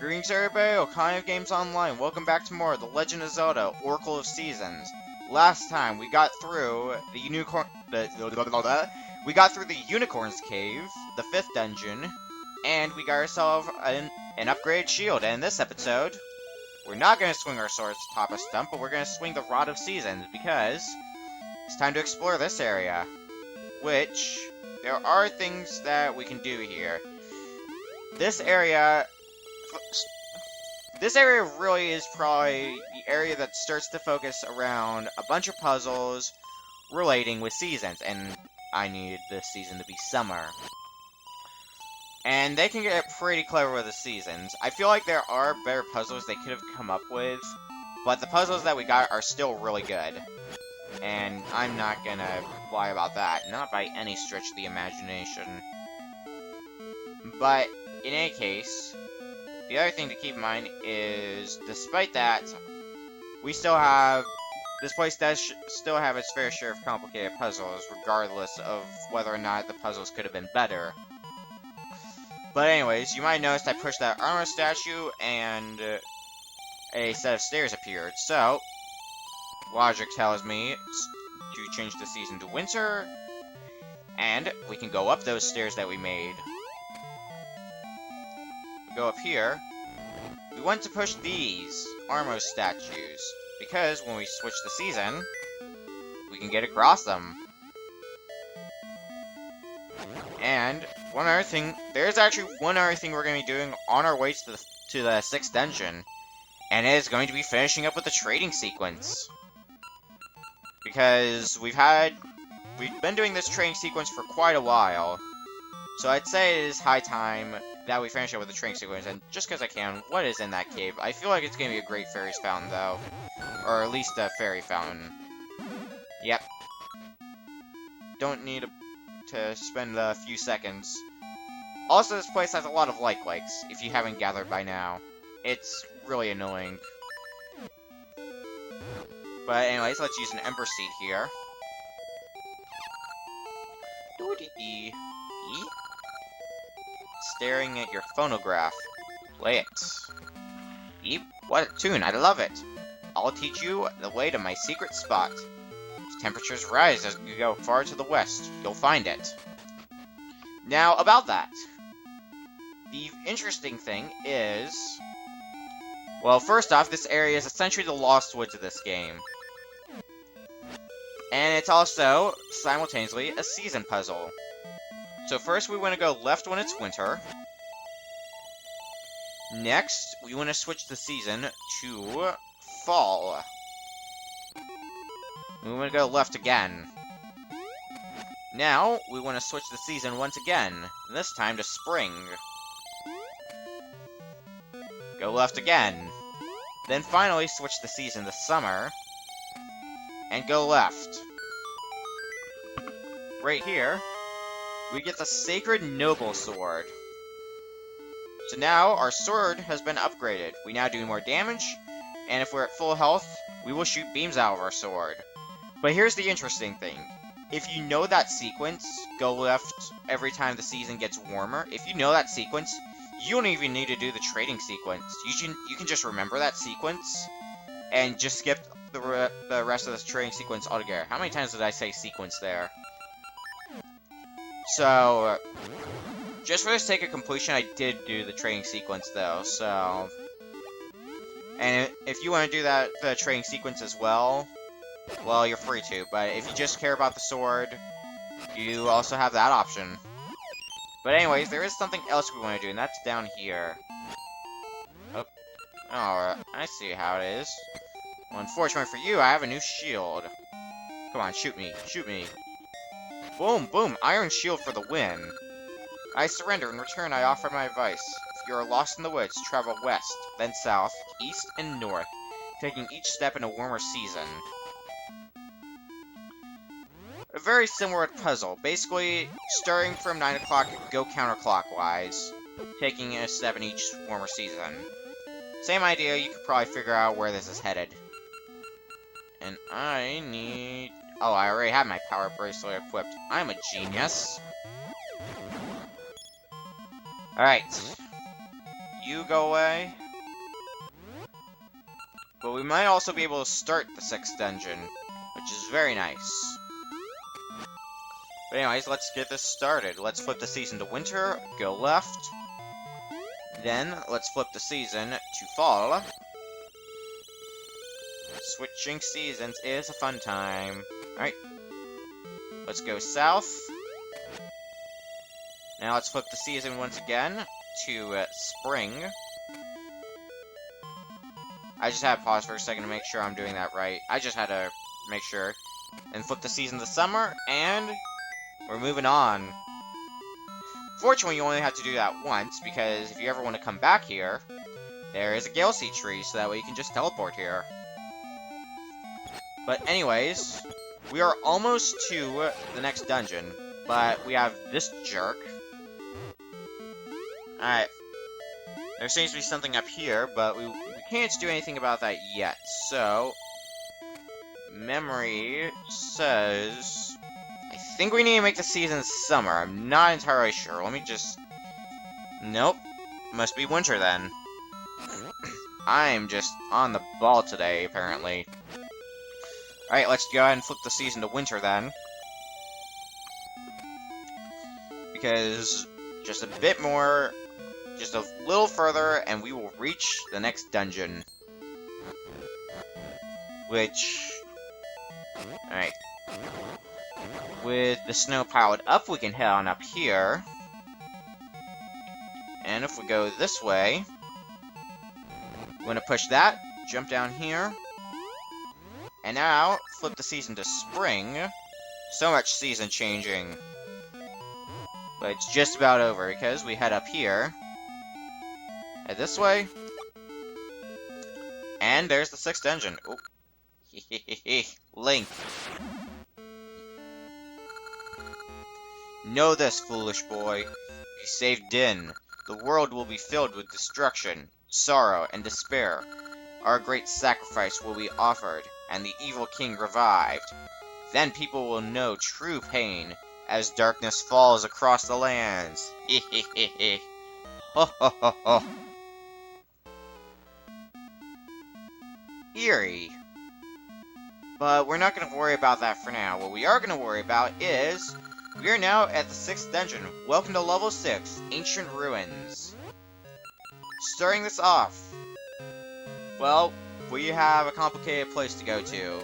Greetings everybody, Okami of Games Online. Welcome back to more The Legend of Zelda, Oracle of Seasons. Last time we got through the Unicorn's Cave, the 5th dungeon, and we got ourselves an upgraded shield. And in this episode, we're not going to swing our swords atop a stump, but we're going to swing the Rod of Seasons, because it's time to explore this area. Which, there are things that we can do here. This area really is probably the area that starts to focus around a bunch of puzzles relating with seasons, and I needed this season to be summer. And they can get pretty clever with the seasons. I feel like there are better puzzles they could have come up with, but the puzzles that we got are still really good. And I'm not gonna lie about that, not by any stretch of the imagination. But, in any case, the other thing to keep in mind is, despite that, we still have... This place does still have its fair share of complicated puzzles, regardless of whether or not the puzzles could have been better. But anyways, you might notice I pushed that armor statue, and a set of stairs appeared. So, logic tells me to change the season to winter, and we can go up those stairs that we made. Go up here, we want to push these Armor statues, because when we switch the season, we can get across them. And one other thing, there's actually one other thing we're going to be doing on our way to the 6th dungeon, and it is going to be finishing up with the trading sequence. Because we've been doing this trading sequence for quite a while, so I'd say it is high time that we finish up with the trading sequence. And just because I can, what is in that cave? I feel like it's going to be a great fairies fountain, though. Or at least a fairy fountain. Yep. Don't need to spend a few seconds. Also, this place has a lot of like-likes, if you haven't gathered by now. It's really annoying. But anyways, let's use an Ember Seed here. Doo-dee-dee. Staring at your phonograph. Play it. Beep, what a tune, I love it. I'll teach you the way to my secret spot. If temperatures rise as you go far to the west, you'll find it. Now, about that. The interesting thing is... Well, first off, this area is essentially the Lost Woods of this game. And it's also, simultaneously, a season puzzle. So first we want to go left when it's winter. Next, we want to switch the season to fall. We want to go left again. Now, we want to switch the season once again, this time to spring. Go left again. Then finally switch the season to summer. And go left. Right here, we get the Sacred Noble Sword. So now, our sword has been upgraded. We now do more damage, and if we're at full health, we will shoot beams out of our sword. But here's the interesting thing. If you know that sequence, go left every time the season gets warmer, if you know that sequence, you don't even need to do the trading sequence. You can just remember that sequence, and just skip the rest of this trading sequence altogether. How many times did I say sequence there? So, just for the sake of completion, I did do the trading sequence, though, so... And if you want to do the trading sequence as well, well, you're free to, but if you just care about the sword, you also have that option. But anyways, there is something else we want to do, and that's down here. Oh, alright, I see how it is. Well, unfortunately for you, I have a new shield. Come on, shoot me, shoot me. Boom, boom, Iron Shield for the win. I surrender. In return, I offer my advice. If you are lost in the woods, travel west, then south, east, and north, taking each step in a warmer season. A very similar puzzle. Basically, starting from 9 o'clock, go counterclockwise, taking a step in each warmer season. Same idea, you could probably figure out where this is headed. And I need... Oh, I already have my power bracelet equipped. I'm a genius. Alright. you go away. But we might also be able to start the 6th dungeon, which is very nice. But anyways, let's get this started. Let's flip the season to winter, go left. Then, let's flip the season to fall. Switching seasons is a fun time. Alright. Let's go south. Now let's flip the season once again to spring. I just had to pause for a second to make sure I'm doing that right. I just had to make sure. And flip the season to summer, and we're moving on. Fortunately, you only have to do that once, because if you ever want to come back here, there is a Gale Seed tree, so that way you can just teleport here. But anyways, we are almost to the next dungeon, but we have this jerk. Alright. There seems to be something up here, but we can't do anything about that yet, so... Memory says... I think we need to make the season summer. I'm not entirely sure. Let me just... Nope. Must be winter then. I'm just on the ball today, apparently. Alright, let's go ahead and flip the season to winter then. Because just a bit more, just a little further, and we will reach the next dungeon. Which... Alright. With the snow piled up, we can head on up here. And if we go this way, we're gonna push that, jump down here. And now, flip the season to spring. So much season changing. But it's just about over, because we head up here. Head this way. And there's the 6th dungeon. Oh. Link. Know this, foolish boy. You saved Din. The world will be filled with destruction, sorrow, and despair. Our great sacrifice will be offered, and the evil king revived. Then people will know true pain, as darkness falls across the lands. Ho ho ho ho. Eerie. But we're not going to worry about that for now. What we are going to worry about is... We are now at the 6th dungeon. Welcome to level 6, Ancient Ruins. Starting this off... Well, we have a complicated place to go to.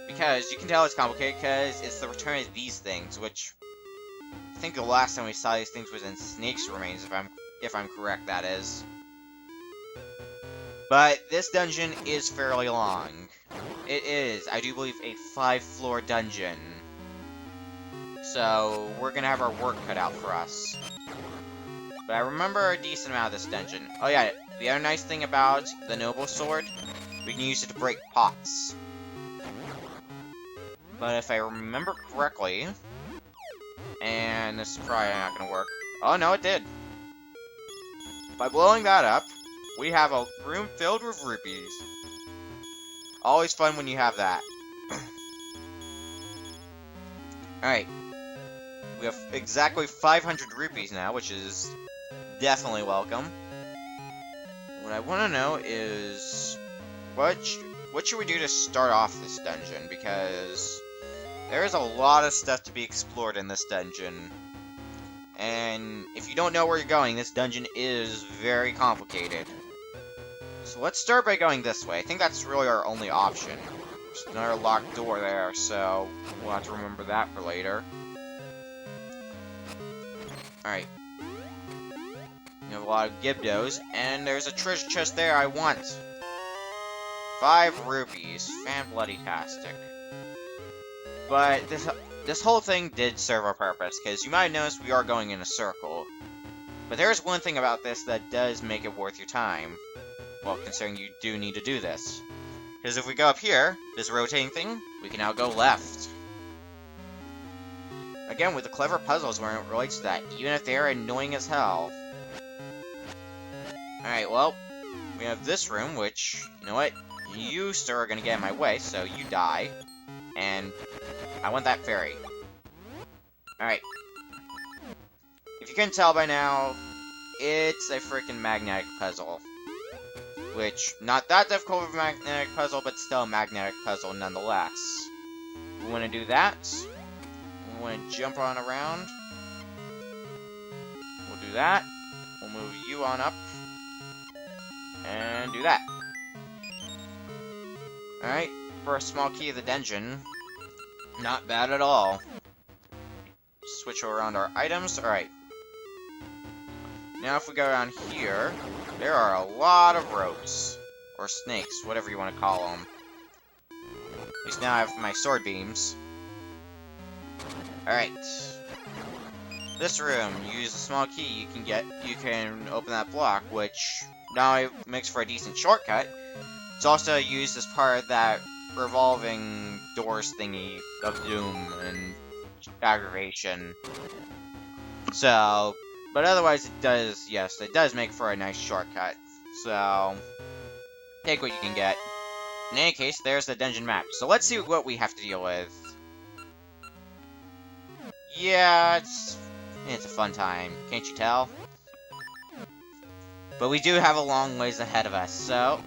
Because, you can tell it's complicated because it's the return of these things, which... I think the last time we saw these things was in Snake's Remains, if I'm correct, that is. But this dungeon is fairly long. It is, I do believe, a 5-floor dungeon. So, we're gonna have our work cut out for us. But I remember a decent amount of this dungeon. Oh yeah, the other nice thing about the Noble Sword, we can use it to break pots. But if I remember correctly... And this is probably not gonna work. Oh no, it did! By blowing that up, we have a room filled with rupees. Always fun when you have that. Alright. We have exactly 500 rupees now, which is definitely welcome. What I want to know is... What should we do to start off this dungeon? Because there is a lot of stuff to be explored in this dungeon. And if you don't know where you're going, this dungeon is very complicated. So let's start by going this way. I think that's really our only option. There's another locked door there, so we'll have to remember that for later. Alright. We have a lot of Gibdos, and there's a treasure chest there I want. 5 rupees. Fan-bloody-tastic. But this whole thing did serve a purpose, because you might have noticed we are going in a circle. But there's one thing about this that does make it worth your time. Well, considering you do need to do this. Because if we go up here, this rotating thing, we can now go left. Again, with the clever puzzles where it relates to that, even if they're annoying as hell. Alright, well, we have this room, which, you know what? You, sir, are gonna get in my way, so you die. And I want that fairy. Alright. If you couldn't tell by now, it's a freaking magnetic puzzle. Which, not that difficult of a magnetic puzzle, but still a magnetic puzzle nonetheless. We want to do that. We want to jump on around. We'll do that. We'll move you on up. And do that. Alright, for a small key of the dungeon. Not bad at all. Switch around our items. Alright. Now if we go around here, there are a lot of ropes. Or snakes, whatever you want to call them. At least now I have my sword beams. Alright. This room, you use a small key, you can open that block, which not only makes for a decent shortcut, it's also used as part of that revolving doors thingy of doom and aggravation. So, but otherwise it does make for a nice shortcut. So, take what you can get. In any case, there's the dungeon map. So let's see what we have to deal with. Yeah, it's a fun time, can't you tell? But we do have a long ways ahead of us, so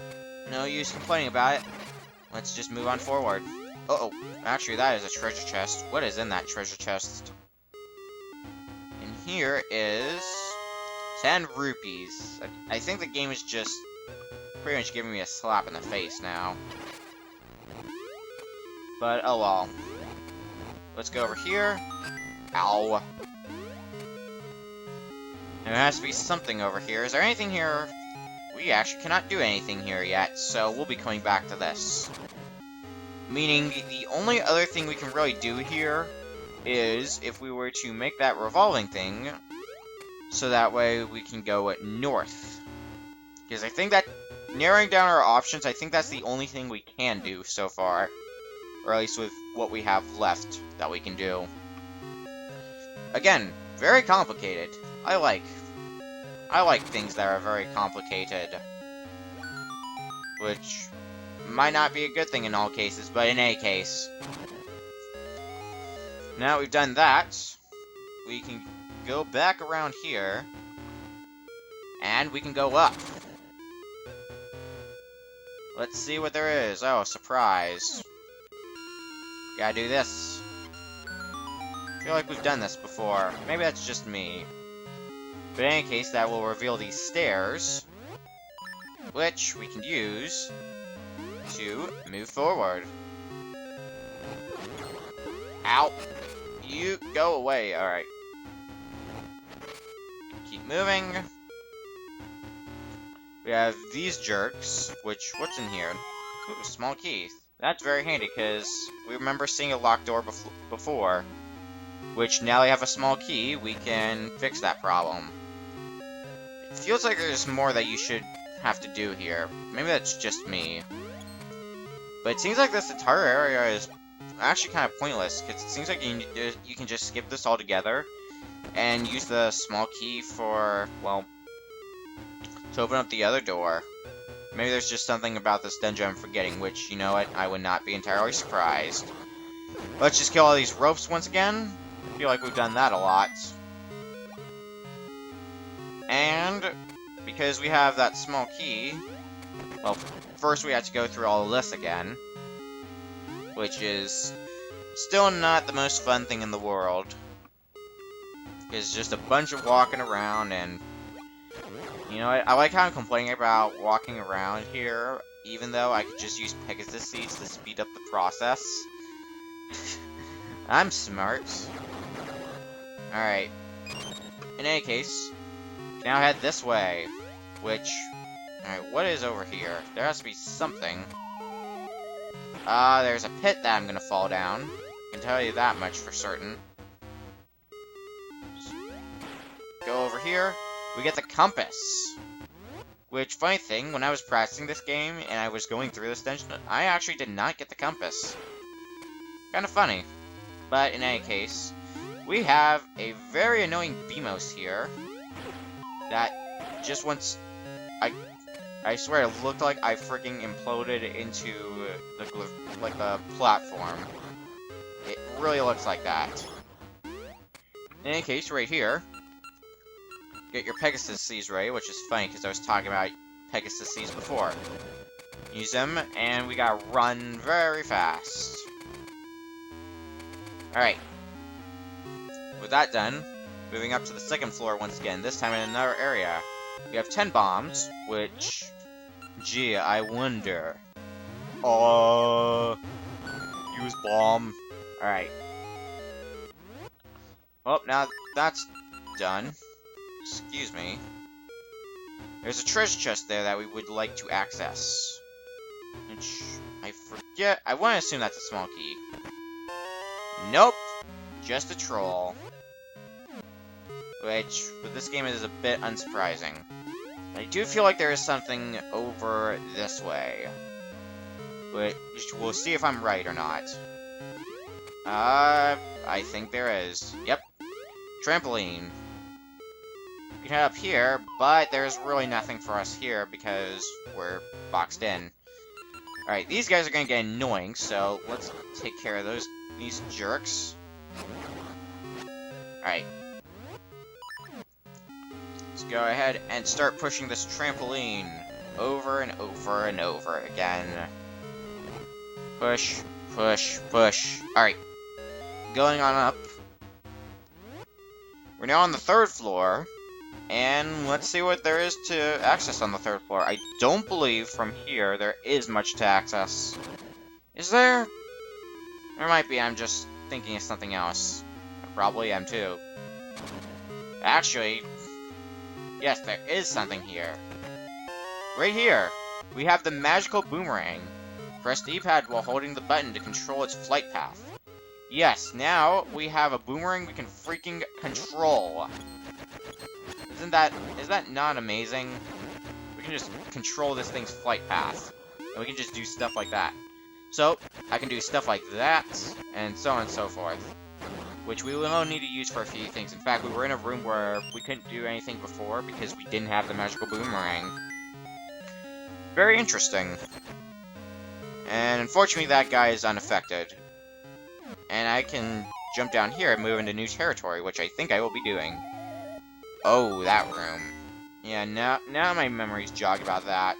no use complaining about it. Let's just move on forward. Uh-oh, actually that is a treasure chest. What is in that treasure chest? And here is 10 rupees. I think the game is just pretty much giving me a slap in the face now. But oh well. Let's go over here. Ow. There has to be something over here. Is there anything here? We actually cannot do anything here yet, so we'll be coming back to this. Meaning, the only other thing we can really do here is if we were to make that revolving thing, so that way we can go north. Because I think that, narrowing down our options, I think that's the only thing we can do so far. Or at least with what we have left that we can do. Again, very complicated. I like things that are very complicated. Which might not be a good thing in all cases, but in any case. Now we've done that, we can go back around here, and we can go up. Let's see what there is. Oh, surprise. Gotta do this. I feel like we've done this before. Maybe that's just me. But in any case, that will reveal these stairs, which we can use to move forward. Ow! You go away. Alright. Keep moving. We have these jerks, which, what's in here? Ooh, small key. That's very handy, because we remember seeing a locked door before. Which, now we have a small key, we can fix that problem. It feels like there's more that you should have to do here. Maybe that's just me. But it seems like this entire area is actually kind of pointless, because it seems like you can just skip this altogether, and use the small key for, well, to open up the other door. Maybe there's just something about this dungeon I'm forgetting, which, you know what, I would not be entirely surprised. Let's just kill all these ropes once again. I feel like we've done that a lot. And, because we have that small key, well, first we have to go through all of this again. Which is still not the most fun thing in the world. It's just a bunch of walking around, and you know, I like how I'm complaining about walking around here, even though I could just use Pegasus seeds to speed up the process. I'm smart. Alright. In any case, now head this way, which... Alright, what is over here? There has to be something. There's a pit that I'm gonna fall down. I can tell you that much for certain. Just go over here. We get the compass. Which, funny thing, when I was practicing this game and I was going through this dungeon, I actually did not get the compass. Kind of funny. But in any case, we have a very annoying Beamos here that just once... I swear, it looked like I freaking imploded into the platform. It really looks like that. In any case, right here, get your Pegasus Seeds ready, which is funny because I was talking about Pegasus Seeds before. Use them, and we gotta run very fast. Alright. With that done, moving up to the second floor once again, this time in another area. We have 10 bombs, which... Gee, I wonder... Use bomb. Alright. Oh, now that's done. Excuse me. There's a treasure chest there that we would like to access. Which, I forget... I want to assume that's a small key. Nope. Just a troll. Which, with this game, is a bit unsurprising. I do feel like there is something over this way. Which, we'll see if I'm right or not. I think there is. Yep. Trampoline. We can head up here, but there's really nothing for us here because we're boxed in. Alright, these guys are gonna get annoying, so let's take care of these jerks. Alright. Let's go ahead and start pushing this trampoline over and over and over again. Push, push, push. Alright. Going on up. We're now on the 3rd floor. And let's see what there is to access on the 3rd floor. I don't believe from here there is much to access. Is there? There might be. I'm just thinking of something else. I probably am too. Actually, yes, there is something here. Right here, we have the magical boomerang. Press the D-pad while holding the button to control its flight path. Yes, now we have a boomerang we can freaking control. Is that not amazing? We can just control this thing's flight path. And we can just do stuff like that. So, I can do stuff like that, and so on and so forth. Which we will need to use for a few things. In fact, we were in a room where we couldn't do anything before because we didn't have the magical boomerang. Very interesting. And unfortunately, that guy is unaffected. And I can jump down here and move into new territory, which I think I will be doing. Oh, that room. Yeah, now my memories jog about that.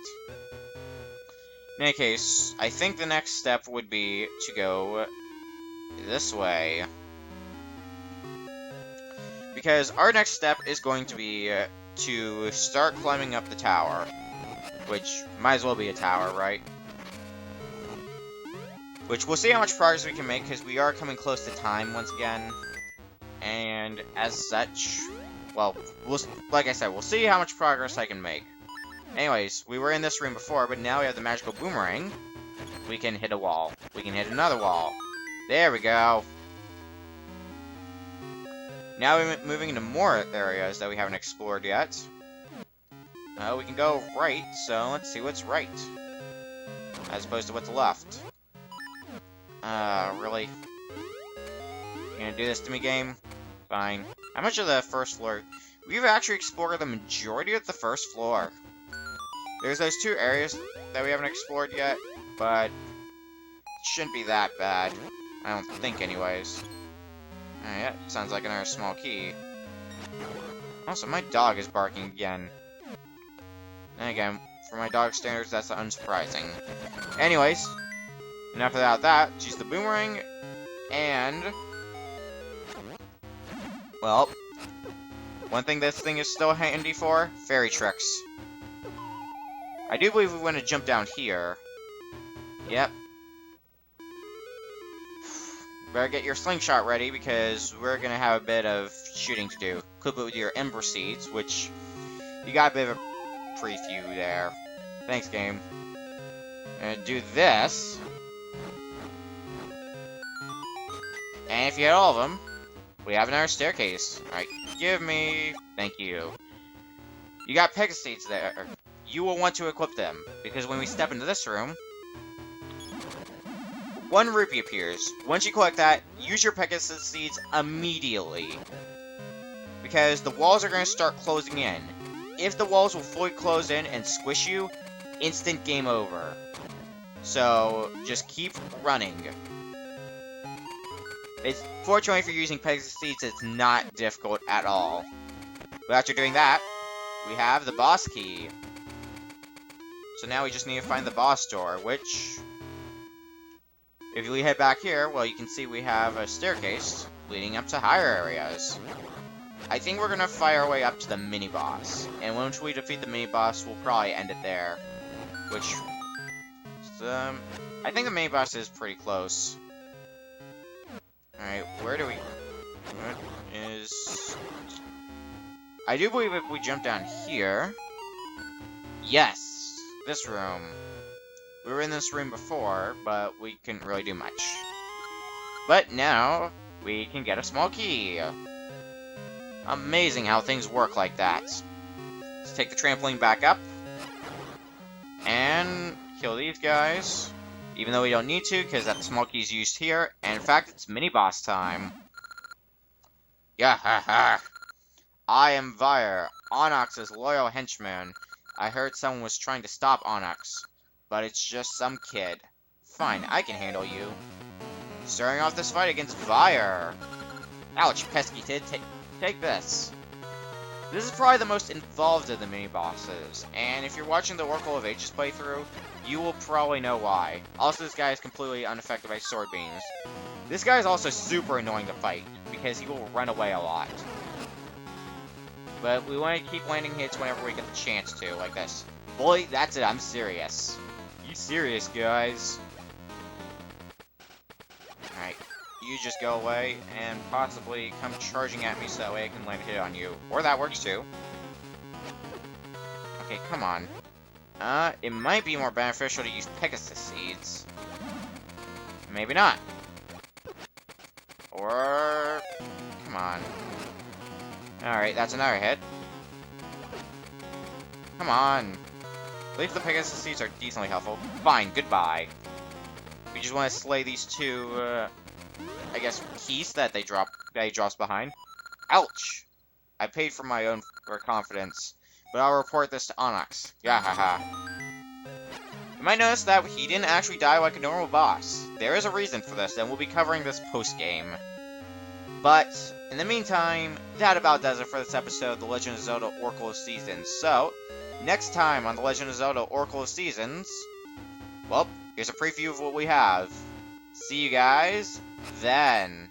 In any case, I think the next step would be to go this way. Because our next step is going to be to start climbing up the tower. Which might as well be a tower, right? Which we'll see how much progress we can make, because we are coming close to time once again. And as such, well, like I said, we'll see how much progress I can make. Anyways, we were in this room before, but now we have the magical boomerang. We can hit a wall. We can hit another wall. There we go. Now we're moving into more areas that we haven't explored yet. We can go right, so let's see what's right. As opposed to what's left. Really? You gonna do this to me, game? Fine. How much of the 1st floor? We've actually explored the majority of the 1st floor. There's those 2 areas that we haven't explored yet, but it shouldn't be that bad. I don't think, anyways. Yeah, sounds like another small key. Also, my dog is barking again. And again, for my dog standards, that's unsurprising. Anyways, enough about that. Use the boomerang, and... well, one thing this thing is still handy for, fairy tricks. I do believe we want to jump down here. Yep. Better get your slingshot ready, because we're going to have a bit of shooting to do. Clip it with your Ember Seeds, which you got a bit of a preview there. Thanks, game. And do this. And if you hit all of them, we have another staircase. Alright, give me... thank you. You got Pegasus Seeds there. You will want to equip them, because when we step into this room, 1 rupee appears. Once you collect that, use your Pegasus Seeds immediately. Because the walls are going to start closing in. If the walls will fully close in and squish you, instant game over. So, just keep running. Fortunately, if you're using Pegasus Seeds, it's not difficult at all. But after doing that, we have the boss key. So now we just need to find the boss door, which... if we head back here, well, you can see we have a staircase leading up to higher areas. I think we're gonna fight our way up to the mini-boss. And once we defeat the mini-boss, we'll probably end it there. Which... I think the mini-boss is pretty close. Alright, where do we... what is... I do believe if we jump down here... yes! This room. We were in this room before, but we couldn't really do much. But now, we can get a small key. Amazing how things work like that. Let's take the trampoline back up. And kill these guys. Even though we don't need to, because that small key is used here. And in fact, it's mini-boss time. Yeah, ha ha. I am Vire, Onyx's loyal henchman. I heard someone was trying to stop Onyx. But it's just some kid. Fine, I can handle you. Starting off this fight against Vire. Ouch, pesky kid, take this. This is probably the most involved of the mini-bosses, and if you're watching the Oracle of Ages playthrough, you will probably know why. Also, this guy is completely unaffected by sword beams. This guy is also super annoying to fight, because he will run away a lot. But we want to keep landing hits whenever we get the chance to, like this. Boy, that's it, I'm serious. You serious, guys? Alright, you just go away and possibly come charging at me so that way I can land a hit on you. Or that works too. Okay, come on. It might be more beneficial to use Pegasus Seeds. Maybe not. Or... come on. Alright, that's another hit. Come on. At least the Pegasus Seeds are decently helpful. Fine, goodbye. We just want to slay these two, I guess, keys that he drops behind. Ouch! I paid for my own confidence, but I'll report this to Onyx. Yahaha. You might notice that he didn't actually die like a normal boss. There is a reason for this, and we'll be covering this post-game. But, in the meantime, that about does it for this episode of The Legend of Zelda Oracle of Seasons. So, next time on The Legend of Zelda Oracle of Seasons, well, here's a preview of what we have. See you guys then.